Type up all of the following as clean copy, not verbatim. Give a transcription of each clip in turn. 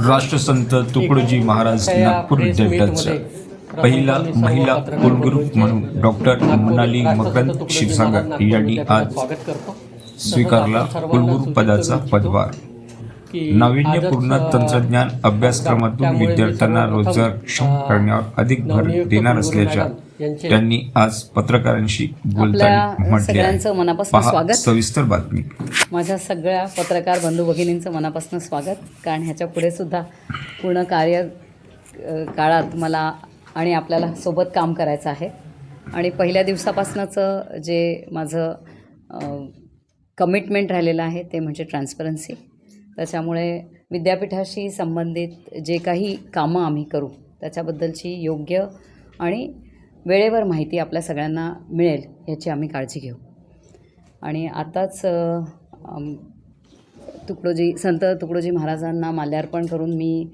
राष्ट्रसंत तुकडोजी महाराज नागपूर विद्यापीठाचा पहिला महिला कुलगुरू म्हणून डॉक्टर मनाली मकरंद क्षीरसागर यांनी आज स्वीकारला कुलगुरू पदाचा पदभार. नाविन्यपूर्ण तंत्रज्ञान अभ्यासक्रमातून विद्यार्थ्यांना रोजगारक्षम करण्यावर अधिक भर देणार असल्याच्या त्यांनी आज पत्रकारांशी बोलताना म्हटले. पहा सविस्तर बातमी. माझ्या सगळ्या पत्रकार बंधू भगिनींचं मनापासून स्वागत. कारण ह्याच्या पुढे सुद्धा पूर्ण काळात मला आणि आपल्याला सोबत काम करायचं आहे. आणि पहिल्या दिवसापासूनचं जे माझं कमिटमेंट राहिलेलं आहे ते म्हणजे ट्रान्सपरन्सी. त्याच्यामुळे विद्यापीठाशी संबंधित जे काही कामं आम्ही करू त्याच्याबद्दलची योग्य आणि वेळेवर माहिती आपल्या सगळ्यांना मिळेल याची आम्ही काळजी घेऊ. आणि आताच संत तुकडोजी महाराजांना माल्यार्पण करून मी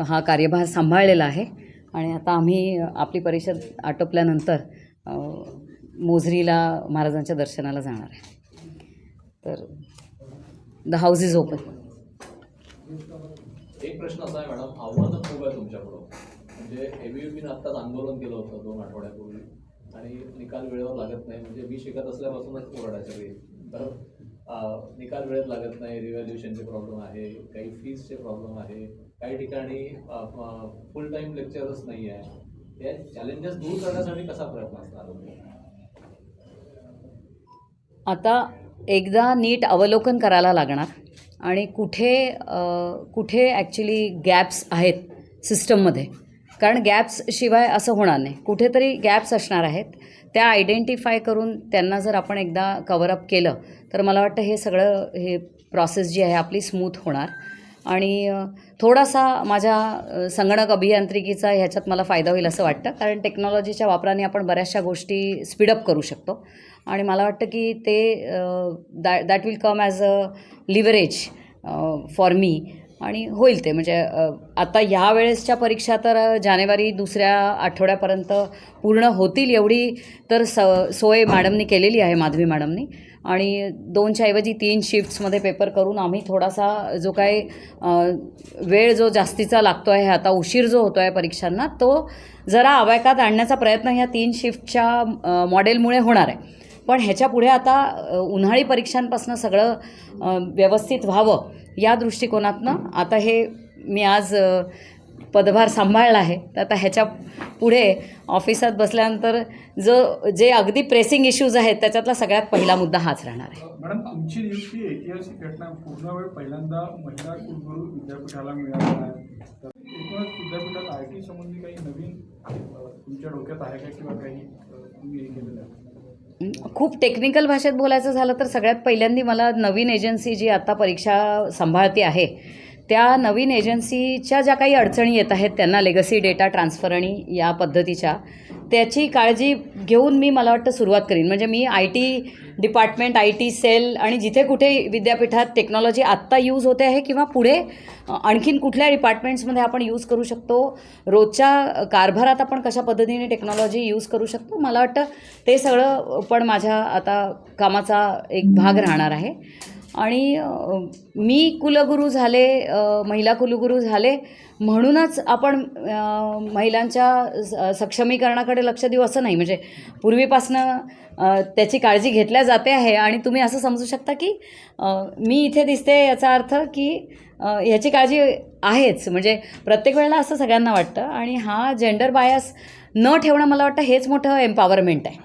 हा कार्यभार सांभाळलेला आहे. आणि आता आम्ही आपली परिषद आटोपल्यानंतर मोझरीला महाराजांच्या दर्शनाला जाणार आहे. तर द हाऊस इज ओपन. एक प्रश्न असा आहे मॅडम, आव्हानं खूप आहे तुमच्याकडं. म्हणजे एबीव्हीपीनं आत्ताच आंदोलन केलं होतं 2 आठवड्यापूर्वी आणि निकाल वेळेवर लागत नाही. म्हणजे मी शिकत असल्यापासूनच ओरडायचं सगळी. तर निकाल वेळेत लागत नाही, रिव्हॅल्युएशनचे प्रॉब्लेम आहे, काही फीजचे प्रॉब्लेम आहे, काही ठिकाणी फुल टाईम लेक्चरच नाही आहे. या चॅलेंजेस दूर करण्यासाठी कसा प्रयत्न असणार? आता एकदा नीट अवलोकन करायला लागणार आणि कुठे ॲक्च्युली गॅप्स आहेत सिस्टममध्ये. कारण गॅप्सशिवाय असं होणार नाही. कुठेतरी गॅप्स असणार आहेत. त्या आयडेंटिफाय करून त्यांना जर आपण एकदा कव्हरअप केलं तर मला वाटतं हे प्रोसेस जी आहे आपली स्मूथ होणार. आणि थोडासा माझ्या संगणक अभियांत्रिकीचा ह्याच्यात मला फायदा होईल असं वाटतं. कारण टेक्नॉलॉजीच्या वापराने आपण बऱ्याचशा गोष्टी स्पीडअप करू शकतो. आणि मला वाटतं की ते that will come as a leverage for me. आणि होईल ते. म्हणजे आता ह्या वेळेसच्या परीक्षा तर जानेवारी 2ऱ्या आठवड्यापर्यंत पूर्ण होतील एवढी तर सोय मॅडमनी केलेली आहे, माधवी मॅडमनी. आणि 2च्या ऐवजी 3 शिफ्ट्समध्ये पेपर करून आम्ही थोडासा जो काही वेळ जो जास्तीचा लागतो आहे, आता उशीर जो होतो आहे परीक्षांना, तो जरा आवाक्यात आणण्याचा प्रयत्न ह्या 3 शिफ्टच्या मॉडेलमुळे होणार आहे. पण ह्याच्या पुढे आता उन्हाळी परीक्षांपासून सगळं व्यवस्थित व्हावं या दृष्टिकोनातनं आता हे मी आज पदभार सांभाळला आहे. तर आता ह्याच्या पुढे ऑफिसात बसल्यानंतर जे अगदी प्रेसिंग इश्यूज आहेत त्याच्यातला सगळ्यात पहिला मुद्दा हाच राहणार आहे. मॅडम, तुमची नियुक्ती ऐतिहासिक घटना. पूर्ण वेळ पहिल्यांदा महिला कुलगुरू विद्यापीठाला मिळाला आहे. तर एकूणच विद्यापीठात IT संबंधी काही नवीन तुमच्या डोक्यात आहे का किंवा काही तुम्ही हे केलेलं आहे? खूप टेक्निकल भाषेत बोलायचं झालं तर सगळ्यात पहिल्यांदा मला नवीन एजन्सी जी आता परीक्षा सांभाळते आहे त्या नवीन एजन्सीच्या ज्या काही अडचणी येत आहेत त्यांना लेगसी डेटा ट्रान्सफर आणि या पद्धतीच्या त्याची काळजी घेऊन मला वाटतं सुरुवात करीन. म्हणजे मी IT डिपार्टमेंट, IT सेल आणि जिथे कुठे विद्यापीठात टेक्नॉलॉजी आत्ता यूज होते आहे किंवा पुढे आणखीन कुठल्या डिपार्टमेंट्समध्ये आपण यूज करू शकतो, रोजच्या कारभारात आपण कशा पद्धतीने टेक्नॉलॉजी यूज करू शकतो, मला वाटतं ते सगळं पण माझ्या आता कामाचा एक भाग राहणार आहे. आणि मी कुलगुरू झाले, महिला कुलगुरू झाले म्हणूनच आपण महिलांच्या सक्षमीकरणाकडे लक्ष देऊ असं नाही. म्हणजे पूर्वीपासनं त्याची काळजी घेतल्या जाते आहे. आणि तुम्ही असं समजू शकता की मी इथे दिसते याचा अर्थ की ह्याची काळजी आहेच. म्हणजे प्रत्येक वेळेला असं सगळ्यांना वाटतं. आणि हा जेंडर बायस न ठेवणं मला वाटतं हेच मोठं एम्पॉवरमेंट आहे.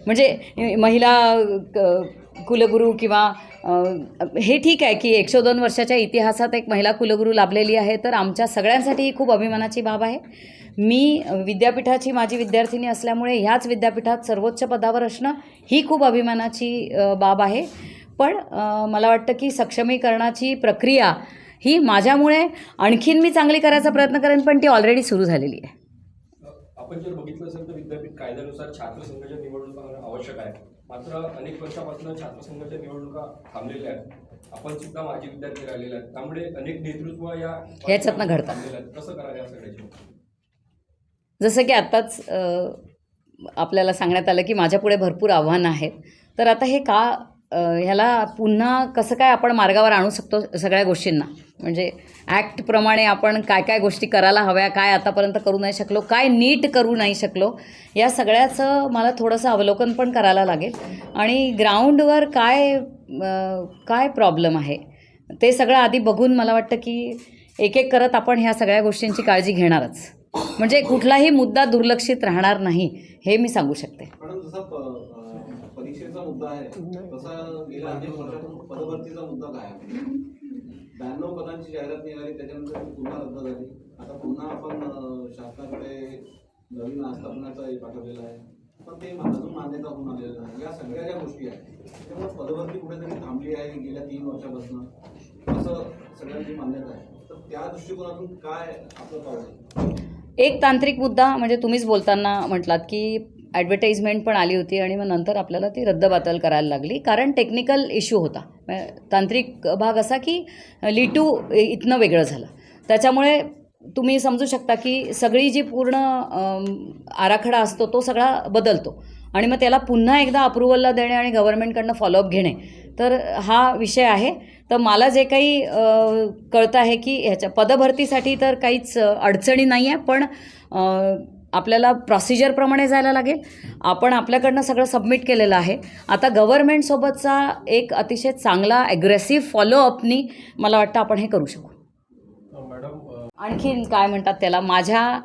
म्हणजे महिला कुलगुरू किंवा हे ठीक आहे की 102 वर्षाच्या इतिहासात एक महिला कुलगुरू लाभलेली आहे, तर आमच्या सगळ्यांसाठी ही खूप अभिमानाची बाब आहे. मी विद्यापीठाची माझी विद्यार्थिनी असल्यामुळे ह्याच विद्यापीठात सर्वोच्च पदावर असणं ही खूप अभिमानाची बाब आहे. पण मला वाटतं की सक्षमीकरणाची प्रक्रिया ही माझ्यामुळे आणखीन मी चांगली करायचा प्रयत्न करेन, पण ती ऑलरेडी सुरू झालेली आहे. आपण जर बघितलं असेल तर विद्यापीठ कायद्यानुसार छात्रसंघाच्या निवडणुका आवश्यक आहे. मात्र अनेक वर्षापासून छात्रसंघाच्या निवडणुका थांबलेल्या आहेत. आपण सुद्धा माजी विद्यार्थी राहिलेले आहेत. त्यामुळे अनेक नेतृत्व ह्याच्यातनं घडतात. कसं करायला या सगळ्याची? जसं की आत्ताच आपल्याला सांगण्यात आलं की माझ्यापुढे भरपूर आव्हानं आहेत. तर आता हे का ह्याला पुन्हा कसं काय आपण मार्गावर आणू शकतो सगळ्या गोष्टींना, म्हणजे ॲक्टप्रमाणे आपण काय काय गोष्टी करायला हव्या, काय आतापर्यंत करू नाही शकलो, काय नीट करू नाही शकलो, या सगळ्याचं मला थोडंसं अवलोकन पण करायला लागेल आणि ग्राउंडवर काय प्रॉब्लेम आहे ते सगळं आधी बघून मला वाटतं की एक एक करत आपण ह्या सगळ्या गोष्टींची काळजी घेणारच, म्हणजे कुठलाही मुद्दा दुर्लक्षित राहणार नाही हे मी सांगू शकते. मॅडम, जसा परीक्षेचा मुद्दा आहे तसा गेल्या अनेक वर्षातून पदभरतीचा मुद्दा काय आहे? 92 पदांची जाहिरात निघाली, त्याच्यानंतर ती पुन्हा रद्द झाली. आता पुन्हा आपण शासनाकडे नवीन आस्थापनाचा पाठवलेला आहे, पण ते अजून मान्यता होऊन आलेलं नाही. या सगळ्या ज्या गोष्टी आहेत त्यामुळे पदभरती कुठेतरी थांबली आहे गेल्या 3 वर्षापासून, असं सगळ्यांची मान्यता आहे. तर त्या दृष्टिकोनातून काय आपलं पाऊल आहे? एक तांत्रिक मुद्दा म्हणजे तुम्हीच बोलताना म्हटलात की ॲडव्हर्टाईजमेंट पण आली होती आणि मग नंतर आपल्याला ती रद्दबातल करायला लागली कारण टेक्निकल इश्यू होता. तांत्रिक भाग असा की लिटू इथनं वेगळं झालं, त्याच्यामुळे तुम्ही समजू शकता की सगळी जी पूर्ण आराखडा असतो तो सगळा बदलतो आणि मग त्याला पुन्हा एकदा अप्रुव्हलला देणे आणि गव्हर्नमेंटकडनं फॉलोअप घेणे, तर हा विषय आहे. तर मला जे काही कळतं आहे की ह्याच्या पदभरतीसाठी तर काहीच अडचणी नाही आहे, पण आपल्याला प्रोसिजरप्रमाणे जायला लागेल. आपण आपल्याकडनं सगळं सबमिट केलेलं आहे. आता गव्हर्नमेंटसोबतचा एक अतिशय चांगला ॲग्रेसिव्ह फॉलोअपनी मला वाटतं आपण हे करू शकू. आणखीन काय म्हणतात त्याला, माझ्या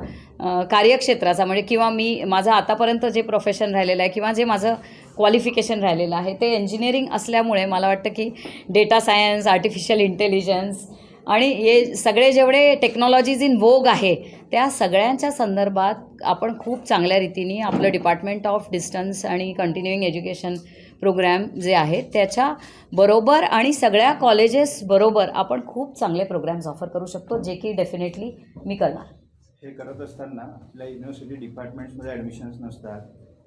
कार्यक्षेत्राचा म्हणजे किंवा माझं आतापर्यंत जे प्रोफेशन राहिलेलं आहे किंवा जे माझं क्वालिफिकेशन राहिलेलं आहे ते इंजिनिअरिंग असल्यामुळे मला वाटतं की डेटा सायन्स, आर्टिफिशियल इंटेलिजन्स आणि हे सगळे जेवढे टेक्नॉलॉजीज इन वोग आहे त्या सगळ्यांच्या संदर्भात आपण खूप चांगल्या रीतीने आपलं डिपार्टमेंट ऑफ डिस्टन्स आणि कंटिन्युइंग एज्युकेशन प्रोग्रॅम जे आहेत त्याच्याबरोबर आणि सगळ्या कॉलेजेस बरोबर आपण खूप चांगले प्रोग्रॅम्स ऑफर करू शकतो, जे की डेफिनेटली मी करणार. हे करत असताना आपल्या युनिव्हर्सिटी डिपार्टमेंट्समध्ये ॲडमिशन्स नसतात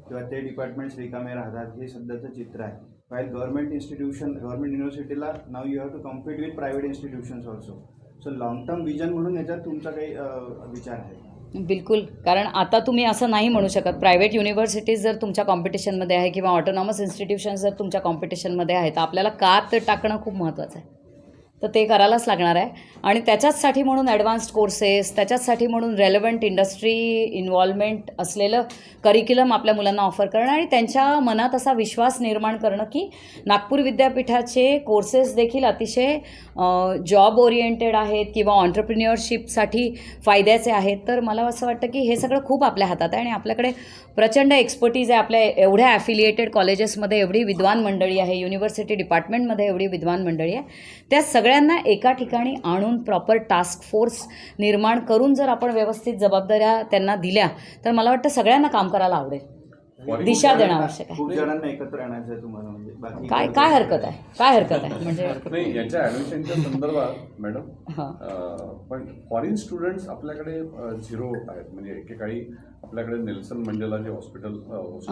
किंवा ते डिपार्टमेंट्स रिकामे राहतात, हे सध्याचं चित्र आहे. वाईल गव्हर्नमेंट युनिव्हर्सिटीला नाव you have to compete with private institutions also. So long term vision म्हणून याच्यात तुमचा काही विचार आहे? बिलकुल, कारण आता तुम्ही असं नाही म्हणू शकत प्रायव्हेट युनिव्हर्सिटीज जर तुमच्या कॉम्पिटिशनमध्ये आहे किंवा ऑटोनॉमस इन्स्टिट्यूशन्स जर तुमच्या कॉम्पिटिशनमध्ये आहे तर आपल्याला कात टाकणं खूप महत्त्वाचं आहे. तर ते करायलाच लागणार आहे आणि त्याच्याचसाठी म्हणून ॲडव्हान्स्ड कोर्सेस, त्याच्याचसाठी म्हणून रेलेवंट इंडस्ट्री इन्व्हॉल्वमेंट असलेलं करिक्युलम आपल्या मुलांना ऑफर करणं आणि त्यांच्या मनात असा विश्वास निर्माण करणं की नागपूर विद्यापीठाचे कोर्सेस देखील अतिशय जॉब ओरिएंटेड आहेत किंवा ऑन्टरप्रिन्युअरशिपसाठी फायद्याचे आहेत. तर मला असं वाटतं की हे सगळं खूप आपल्या हातात आहे आणि आपल्याकडे प्रचंड एक्सपर्टीज आहे. आपल्या एवढ्या ॲफिलिएटेड कॉलेजेसमध्ये एवढी विद्वान मंडळी आहे, युनिव्हर्सिटी डिपार्टमेंटमध्ये एवढी विद्वान मंडळी आहे, त्या सगळ्यांना एका ठिकाणी आणून प्रॉपर टास्क फोर्स निर्माण करून जर आपण व्यवस्थित जबाबदाऱ्या त्यांना दिल्या तर मला वाटतं सगळ्यांना काम करायला आवडेल. दिशा देणं आवश्यक आहे. खूप जणांना एकत्र आणायचं आहे तुम्हाला, म्हणजे बाकी काय हरकत आहे म्हणजे नाही याच्या ॲडमिशनच्या संदर्भात मॅडम, पण फॉरेन स्टुडंट्स आपल्याकडे 0 आहेत. म्हणजे एकेकाळी आपल्याकडे नेल्सन मंडेला जे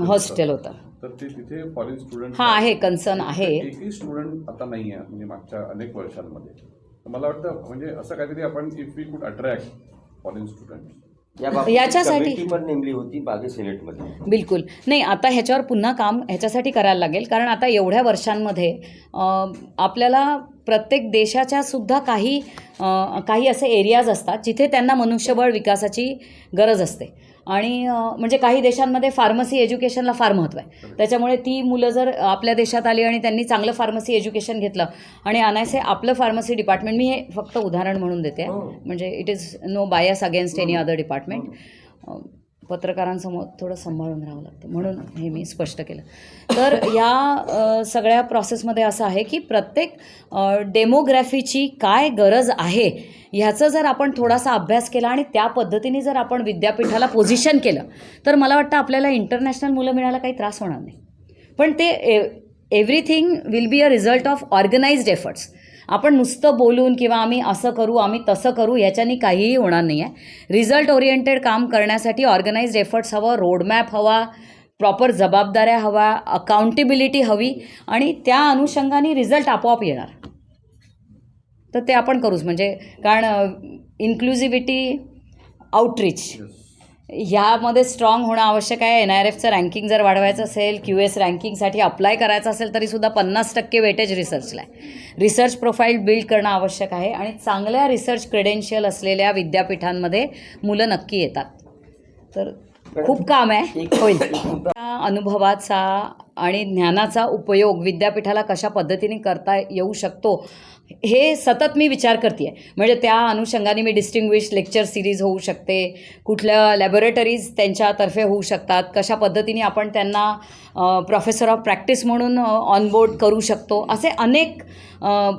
हॉस्टेल होतं तर ते तिथे फॉरेन स्टुडंट हा आहे, कन्सर्न आहे. एकही स्टुडंट आता नाही आहे म्हणजे मागच्या अनेक वर्षांमध्ये. तर मला वाटतं म्हणजे असं काहीतरी आपण इफ वी कुड अट्रॅक्ट फॉरेन स्टुडंट याच्यासाठी नेमली होती बागे सिनेटमध्ये. बिलकुल नाही, आता ह्याच्यावर पुन्हा काम ह्याच्यासाठी करायला लागेल कारण आता एवढ्या वर्षांमध्ये आपल्याला प्रत्येक देशाच्या सुद्धा काही असे एरियाज असतात जिथे त्यांना मनुष्यबळ विकासाची गरज असते आणि म्हणजे काही देशांमध्ये फार्मसी एज्युकेशनला फार महत्त्व आहे. त्याच्यामुळे ती मुलं जर आपल्या देशात आली आणि त्यांनी चांगलं फार्मसी एज्युकेशन घेतलं आणि अनायसे आपलं फार्मसी डिपार्टमेंट, मी हे फक्त उदाहरण म्हणून देते म्हणजे it is no bias against any other department, पत्रकारांसमोर थोडं सांभाळून राहावं लागतं म्हणून हे मी स्पष्ट केलं. तर या सगळ्या प्रोसेसमध्ये असं आहे की प्रत्येक डेमोग्राफीची काय गरज आहे ह्याचं जर आपण थोडासा अभ्यास केला आणि त्या पद्धतीने जर आपण विद्यापीठाला पोझिशन केलं तर मला वाटतं आपल्याला इंटरनॅशनल मुलं मिळायला काही त्रास होणार नाही. पण ते everything will be a result of organised efforts. आपण नुसतं बोलून किंवा आम्ही असं करू आम्ही तसं करू ह्याच्यानी काहीही होणार नाही आहे. रिझल्ट ओरिएंटेड काम करण्यासाठी ऑर्गनाइज्ड एफर्ट्स हवं, रोडमॅप हवा, प्रॉपर जबाबदाऱ्या हवा, अकाउंटेबिलिटी हवी आणि त्या अनुषंगाने रिझल्ट आपोआप येणार. तर ते आपण करूच म्हणजे कारण इन्क्लुझिव्हिटी, आउटरीच ह्यामध्ये स्ट्रॉंग होणं आवश्यक आहे. NIRFचं रँकिंग जर वाढवायचं असेल, QS रँकिंगसाठी अप्लाय करायचं असेल तरीसुद्धा 50% वेटेज रिसर्चला आहे. रिसर्च प्रोफाईल बिल्ड करणं आवश्यक आहे आणि चांगल्या रिसर्च क्रेडेन्शियल असलेल्या विद्यापीठांमध्ये मुलं नक्की येतात. तर खूप काम आहे, होईल. त्या अनुभवाचा आणि ज्ञानाचा उपयोग विद्यापीठाला कशा पद्धतीने करता येऊ शकतो हे सतत मी विचार करते आहे. म्हणजे त्या अनुषंगाने मी डिस्टिंग्विश लेक्चर सिरीज होऊ शकते, कुठल्या लॅबोरेटरीज त्यांच्यातर्फे होऊ शकतात, कशा पद्धतीने आपण त्यांना प्रोफेसर ऑफ प्रॅक्टिस म्हणून ऑनबोर्ड करू शकतो, असे अनेक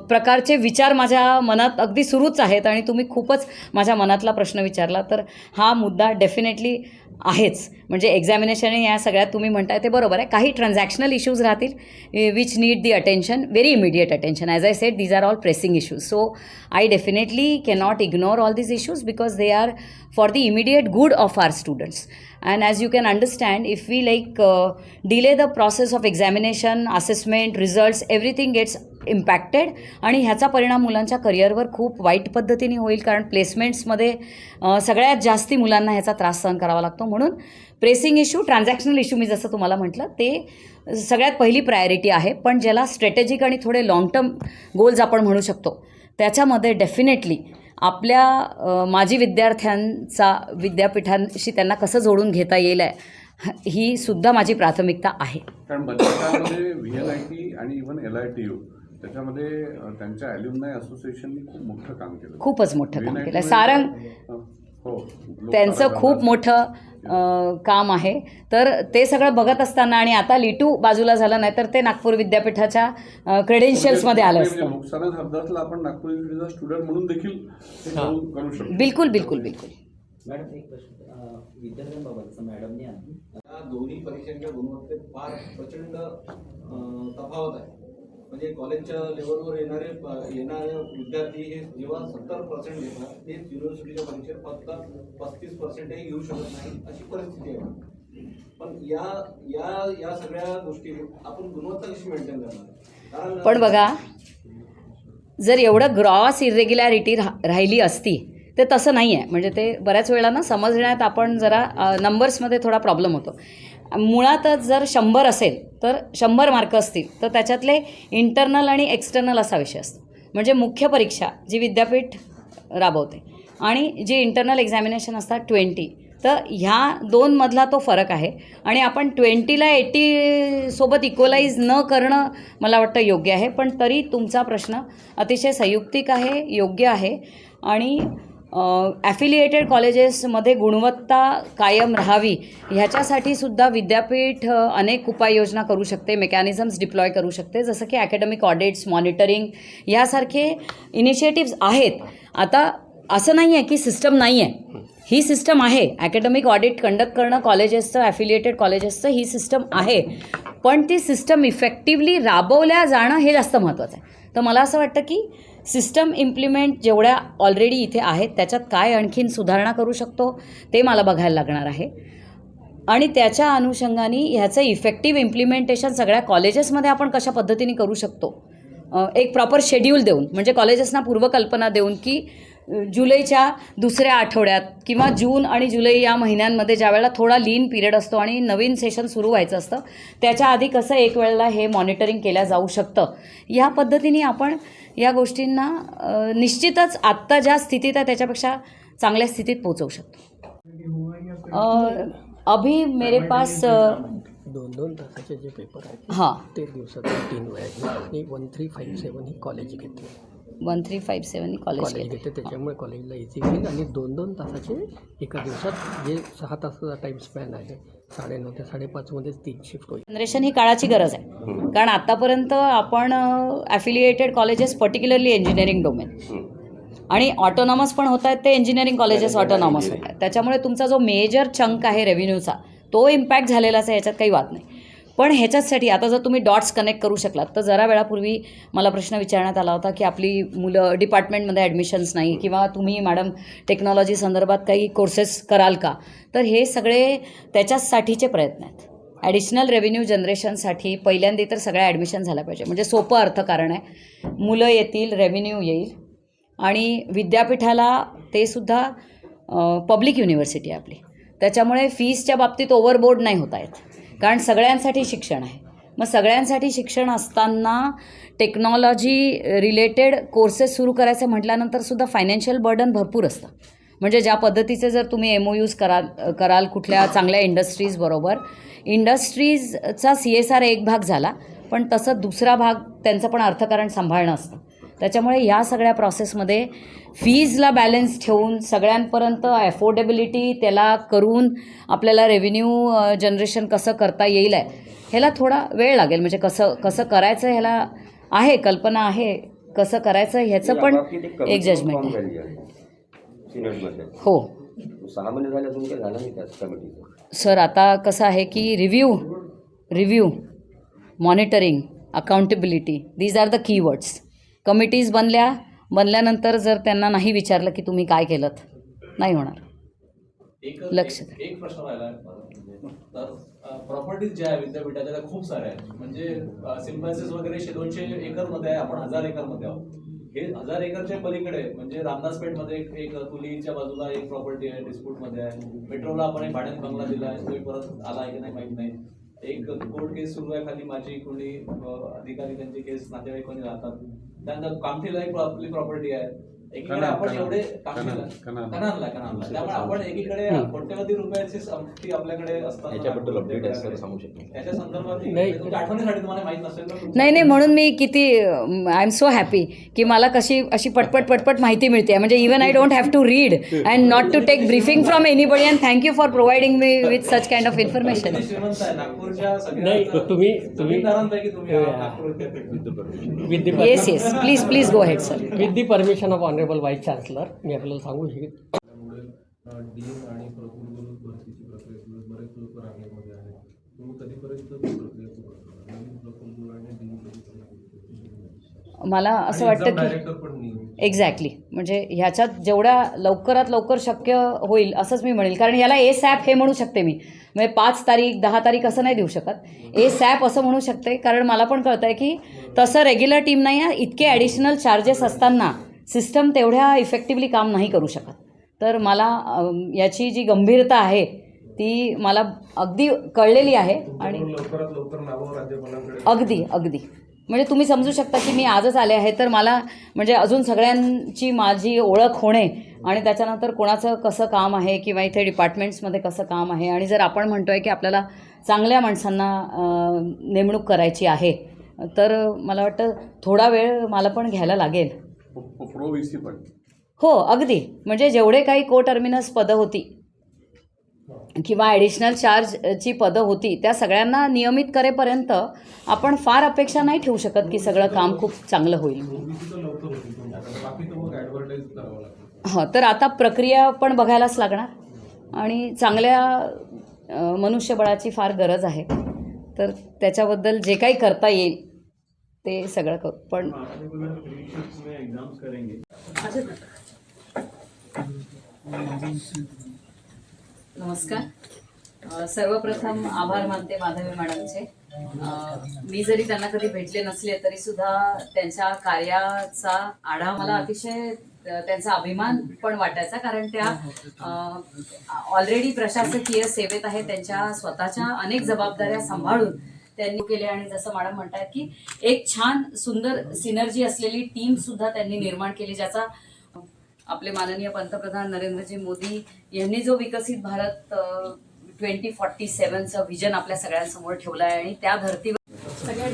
प्रकारचे विचार माझ्या मनात अगदी सुरूच आहेत. आणि तुम्ही खूपच माझ्या मनातला प्रश्न विचारला, तर हा मुद्दा डेफिनेटली आहेच. म्हणजे एक्झामिनेशन या सगळ्यात तुम्ही म्हणताय ते बरोबर आहे. काही ट्रान्झॅक्शनल इश्यूज राहतील which need the attention, very immediate attention. As I said, these are all pressing issues. So I definitely cannot ignore all these issues because they are for the immediate good of our students. And as you can understand, if we delay the process of examination, assessment, results, everything gets impacted आणि ह्याचा परिणाम मुलांच्या करिअरवर खूप वाईट पद्धतीने होईल. कारण प्लेसमेंट्समध्ये सगळ्यात जास्ती मुलांना ह्याचा त्रास सहन करावा लागतो. म्हणून प्रेसिंग इश्यू, ट्रान्झॅक्शनल इश्यू मी जसं तुम्हाला म्हटलं ते सगळ्यात पहिली प्रायोरिटी आहे. पण ज्याला स्ट्रॅटेजिक आणि थोडे लाँग टर्म गोल्स आपण म्हणू शकतो, त्याच्यामध्ये डेफिनेटली आपल्या माजी विद्यार्थ्यांचा विद्यापीठांशी त्यांना कसं जोडून घेता येईल ही सुद्धा माझी प्राथमिकता आहे. कारण बदलण्यामध्ये VLIT आणि इव्हन LITU त्याच्यामध्ये त्यांच्या ॲल्युमनाय असोसिएशननी खूप मोठं काम केलं, खूपच मोठं काम केलं. सारंग त्यांचं खूप मोठं काम आहे. तर ते सगळं बघत असताना आणि आता लिटू बाजूला झालं नाही तर ते नागपूर विद्यापीठाच्या क्रेडेन्शियल्समध्ये आलं असतं. नुकसानच शब्दातला आपण नागपूर युनिव्हर्सिटीचा स्टुडंट म्हणून देखील करू शकतो. बिलकुल बिलकुल बिलकुल. मॅडम एक प्रश्न विद्यार्थ्यांबाबतचा मॅडमने आणली. या दोन्ही परीक्षांच्या गुणवत्तेत फार प्रचंड तफावत आहे. म्हणजे कॉलेजच्या लेवलवर येणारे विद्यार्थी हे जेव्हा 70% घेतात, तेच युनिव्हर्सिटीच्या परीक्षेत फक्त 35%ही घेऊ शकत नाही, अशी परिस्थिती आहे. पण या सगळ्या गोष्टी आपण गुणवत्ता कशी मेंटेन करणार? पण बघा, जर एवढं ग्रॉस इरेग्युलॅरिटी राहिली असती ते तसं नाही आहे. म्हणजे ते बऱ्याच वेळा ना समजण्यात आपण जरा नंबर्समध्ये थोडा प्रॉब्लेम होतो. मुळातच जर 100 असेल तर 100 मार्क असतील तर त्याच्यातले इंटरनल आणि एक्सटर्नल असा विषय असतो. म्हणजे मुख्य परीक्षा जी विद्यापीठ राबवते आणि जी इंटरनल एक्झामिनेशन असतात 20, तर ह्या दोनमधला तो फरक आहे. आणि आपण 20ला 80 सोबत इक्वलाइज न करणं मला वाटतं योग्य आहे. पण तरी तुमचा प्रश्न अतिशय संयुक्तिक आहे, योग्य आहे. आणि ॲफिलिएटेड कॉलेजेसमध्ये गुणवत्ता कायम राहावी ह्याच्यासाठी सुद्धा विद्यापीठ अनेक उपाययोजना करू शकते, मेकॅनिझम्स डिप्लॉय करू शकते. जसं की ॲकॅडमिक ऑडिट्स, मॉनिटरिंग यासारखे इनिशिएटिव्स आहेत. आता असं नाही आहे की सिस्टम नाही आहे, ही सिस्टम आहे. ॲकॅडमिक ऑडिट कंडक्ट करणं कॉलेजेसचं, ॲफिलिएटेड कॉलेजेसचं ही सिस्टम आहे. पण ती सिस्टम इफेक्टिव्हली राबवल्या जाणं हे जास्त महत्त्वाचं आहे. तर मला असं वाटतं की सिस्टम इम्प्लिमेंट जेवढ्या ऑलरेडी इथे आहेत त्याच्यात काय आणखीन सुधारणा करू शकतो ते मला बघायला लागणार आहे. आणि त्याच्या अनुषंगाने ह्याचं इफेक्टिव्ह इम्प्लिमेंटेशन सगळ्या कॉलेजेसमध्ये आपण कशा पद्धतीने करू शकतो, एक प्रॉपर शेड्यूल देऊन, म्हणजे कॉलेजेसना पूर्वकल्पना देऊन की जुलैच्या दुसऱ्या आठवड्यात किंवा जून आणि जुलै या महिन्यांमध्ये ज्यावेळेला थोडा लीन पिरियड असतो आणि नवीन सेशन सुरू व्हायचं असतं त्याच्या आधी कसं एक वेळेला हे मॉनिटरिंग केलं जाऊ शकतं. ह्या पद्धतीने आपण या गोष्टींना निश्चितच आत्ता ज्या स्थितीत आहे त्याच्यापेक्षा चांगल्या स्थितीत पोहोचवू शकतो. अभी मेरे पास 2 तासाचे जे पेपर आहेत हां, ते दिवसातून 3 वेळा घेते आणि 1357 ही कॉलेज घेते. 1357 कॉलेज घेते, त्याच्यामुळे कॉलेजला इझी होईल. आणि 2 तासाचे एका दिवसात जे 6 तासाचा टाईम स्पॅन आहे 9:30 ते 5:30मध्येच 3 शिफ्ट होईल. जनरेशन ही काळाची गरज आहे. कारण आत्तापर्यंत आपण affiliated colleges particularly engineering domain आणि ऑटोनॉमस पण होत आहेत, ते इंजिनिअरिंग कॉलेजेस ऑटोनॉमस होत आहेत. त्याच्यामुळे तुमचा जो मेजर चंक आहे रेव्हेन्यूचा तो इम्पॅक्ट झालेलाच आहे, याच्यात काही वाद नाही. पण ह्याच्यासाठी आता जर तुम्ही डॉट्स कनेक्ट करू शकलात, तर जरा वेळापूर्वी मला प्रश्न विचारण्यात आला होता की आपली मुलं डिपार्टमेंटमध्ये ॲडमिशन्स नाही किंवा तुम्ही मॅडम टेक्नॉलॉजी संदर्भात काही कोर्सेस कराल का, तर हे सगळे त्याच्याचसाठीचे प्रयत्न आहेत. ॲडिशनल रेव्हेन्यू जनरेशनसाठी पहिल्यांदा तर सगळ्या ॲडमिशन झाल्या पाहिजे. म्हणजे सोपं अर्थकारण आहे, मुलं येतील, रेव्हेन्यू येईल आणि विद्यापीठाला ते सुद्धा पब्लिक युनिव्हर्सिटी आहे आपली, त्याच्यामुळे फीजच्या बाबतीत ओव्हरबोर्ड नाही होता येत, कारण सगळ्यांसाठी शिक्षण आहे. मग सगळ्यांसाठी शिक्षण असताना टेक्नॉलॉजी रिलेटेड कोर्सेस सुरू करायचे म्हटल्यानंतर सुद्धा फायनान्शियल बर्डन भरपूर असतं. म्हणजे ज्या पद्धतीचे जर तुम्ही MOUs कराल कुठल्या चांगल्या इंडस्ट्रीजबरोबर, इंडस्ट्रीजचा CSR एक भाग झाला, पण तसं दुसरा भाग त्यांचं पण अर्थकारण सांभाळणं असतं. त्याच्यामुळे ह्या सगळ्या प्रोसेसमध्ये फीजला बॅलन्स ठेवून सगळ्यांपर्यंत अफोर्डेबिलिटी त्याला करून आपल्याला रेव्हेन्यू जनरेशन कसं करता येईल आहे, ह्याला थोडा वेळ लागेल. म्हणजे कसं करायचं ह्याला आहे कल्पना आहे, कसं करायचं ह्याचं पण एक जजमेंट आहे. हो 6 महिने झाले अजून काही झालं नाही त्या कमिटीचं. सर आता कसं आहे की review monitoring accountability these are the keywords. Committees बनल्यानंतर जर त्यांना नाही विचारलं की तुम्ही काय केलं नाही होणार. लक्ष एक प्रश्न राहिला तर प्रॉपर्टीज ज्या आहे विद्यापीठाच्या त्या खूप साऱ्या आहेत. म्हणजे सिम्बायसिस वगैरे 200 एकरमध्ये आहे, आपण 1000 एकरमध्ये आहोत. हे 1000 एकरच्या पलीकडे म्हणजे रामदासपेठमध्ये एक तुलीच्या बाजूला एक प्रॉपर्टी आहे, डिस्प्यूटमध्ये आहे. मेट्रोला आपण एक भाड्याने बंगला दिला आहे, तो परत आला आहे की नाही माहीत नाही. एक कोर्ट केस सुरू आहे खाली, माझी कोणी अधिकारी त्यांची केस नातेवाईक कोणी राहतात. त्यानंतर कामठीला एक आपली प्रॉपर्टी आहे. एकीकडे आपण एवढे कनानला त्यामुळे आपण एकीकडे कोट्यवधी रुपयाची संपत्ती आपल्याकडे असतात. याच्याबद्दल अपडेट आहे सर, सांगू शकतो याच्या संदर्भात तुमच्या आठवणीसाठी तुम्हाला माहित नसेल तर नाही म्हणून मी किती आय एम सो हॅपी की मला कशी अशी पटपट माहिती मिळते. म्हणजे even I don't have to read and not to take briefing from anybody. And thank you for providing me with such kind of information. श्रीमंत आहे नागपूरच्या नाही तुम्ही जमीनदारांपैकी तुम्ही Nagpur with the yes please go ahead sir. With the permission of honourable vice chancellor मी आपल्याला सांगू इच्छित. डीन आणि कुलगुरू भरतीची प्रक्रिया सुरू, बरेच लोक रांगेमध्ये आहेत. तुम्ही कधीपर्यंत प्रक्रिया सुरू करणार? नवीन कुलगुरू आणि डीन मला असं वाटतं डायरेक्टर पण नाही. एक्झॅक्टली म्हणजे ह्याच्यात जेवढ्या लवकरात लवकर शक्य होईल असंच मी म्हणेल. कारण याला ASAP हे म्हणू शकते मी. म्हणजे 5 तारीख 10 तारीख असं नाही देऊ शकत. ASAP असं म्हणू शकते, कारण मला पण कळतं आहे की तसं रेग्युलर टीम नाही आहे. इतके ॲडिशनल चार्जेस असताना सिस्टम तेवढ्या इफेक्टिवली काम नाही करू शकत. तर मला याची जी गंभीरता आहे ती मला अगदी कळलेली आहे. आणि लवकरात लवकर नावं राज्यपालांकडे अगदी म्हणजे तुम्ही समजू शकता की मी आजच आले आहे, तर मला म्हणजे अजून सगळ्यांची माझी ओळख होणे आणि त्याच्यानंतर कोणाचं कसं काम आहे किंवा इथे डिपार्टमेंट्समध्ये कसं काम आहे. आणि जर आपण म्हणतो आहे की आपल्याला चांगल्या माणसांना नेमणूक करायची आहे, तर मला वाटतं थोडा वेळ मला पण घ्यायला लागेल. प्रो VC पण हो अगदी म्हणजे जेवढे काही को टर्मिनस पदं होती किंवा ॲडिशनल चार्जची पदं होती त्या सगळ्यांना नियमित करेपर्यंत आपण फार अपेक्षा नाही ठेवू शकत की सगळं काम खूप चांगलं होईल. हां तर आता प्रक्रिया पण बघायलाच लागणार आणि चांगल्या मनुष्यबळाची फार गरज आहे. तर त्याच्याबद्दल जे काही करता येईल ते सगळं करू. पण नमस्कार. सर्वप्रथम आभार मानते माधवी मॅडमचे. मी जरी त्यांना कधी भेटले नसले तरी सुद्धा त्यांच्या कार्याचा आढावा मला अतिशय त्यांचा अभिमान पण वाटायचा, कारण त्या ऑलरेडी प्रशासकीय सेवेत आहे. त्यांच्या स्वतःच्या अनेक जबाबदाऱ्या सांभाळून त्यांनी केले आणि जसं मॅडम म्हणतात की एक छान सुंदर सिनर्जी असलेली टीमसुद्धा त्यांनी निर्माण केली, ज्याचा आपले माननीय पंतप्रधान नरेंद्रजी मोदी यांनी जो विकसित भारत 2047चं व्हिजन आपल्या सगळ्यांसमोर ठेवलं आहे आणि त्या धर्तीवर सगळ्या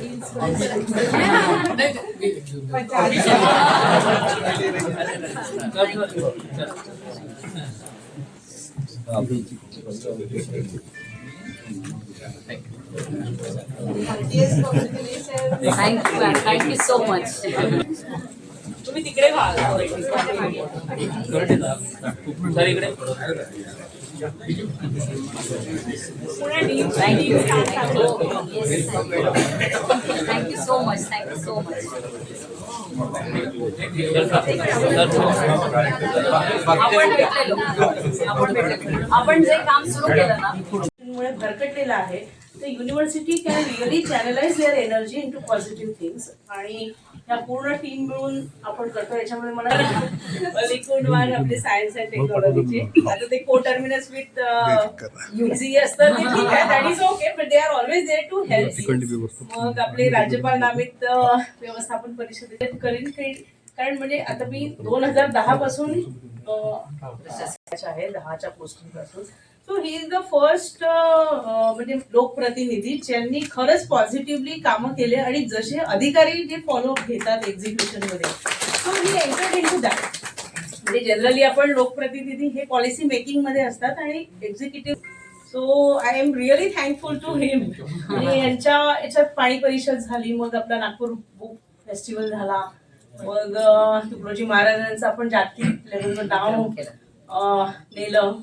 थँक्यू सो मच. तुम्ही तिकडे थँक्यू सो मच. आपण जे काम सुरू केलं ना मुळे भरकटलेलं आहे, तर university can really channelise their energy into positive things. आणि ह्या पूर्ण टीम मिळून आपण करतो. याच्यामध्ये मला लिक्विड वन आपले सायन्स अँड टेक्नॉलॉजीचे आता ते को टर्मिनस विथ युजी असतं ते ठीक आहे, that is okay, but they are always there to help. मग आपले राज्यपाल नामित व्यवस्थापन परिषदेत करीन कारण म्हणजे आता मी 2010 पासून आहे 10च्या पोस्टिंग पासून. So he is the first म्हणजे लोकप्रतिनिधी ज्यांनी खरंच पॉझिटिव्हली कामं केले आणि जसे अधिकारी जे फॉलोअप घेतात एक्झिक्युशन मध्ये, so he entered into that. म्हणजे जनरली आपण लोकप्रतिनिधी हे पॉलिसी मेकिंग मध्ये असतात आणि executive. So I am really thankful to him. आणि याच्यात पाणी परिषद झाली, मग आपला नागपूर बुक फेस्टिवल झाला, मग तुकडोजी महाराजांचं आपण जागतिक लेवलवर नाव नेलं,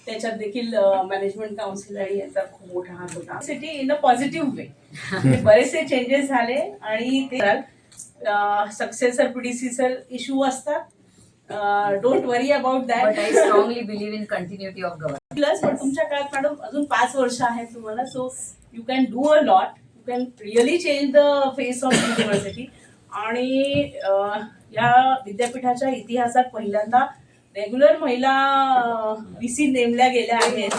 त्याच्यात देखील मॅनेजमेंट काउन्सिल आणि याचा खूप मोठा हात होता. City in a positive way बरेचसे चेंजेस झाले आणि ते सक्सेसर प्रिडिसिसर इश्यू असतात. Don't worry about that. I strongly believe in continuity of government. Plus पण तुमच्या काळात मॅडम अजून 5 वर्ष आहेत तुम्हाला. So you can do a lot, you can really change the face of university. आणि या विद्यापीठाच्या इतिहासात पहिल्यांदा रेग्युलर महिला VC नेमल्या गेल्या आहेत.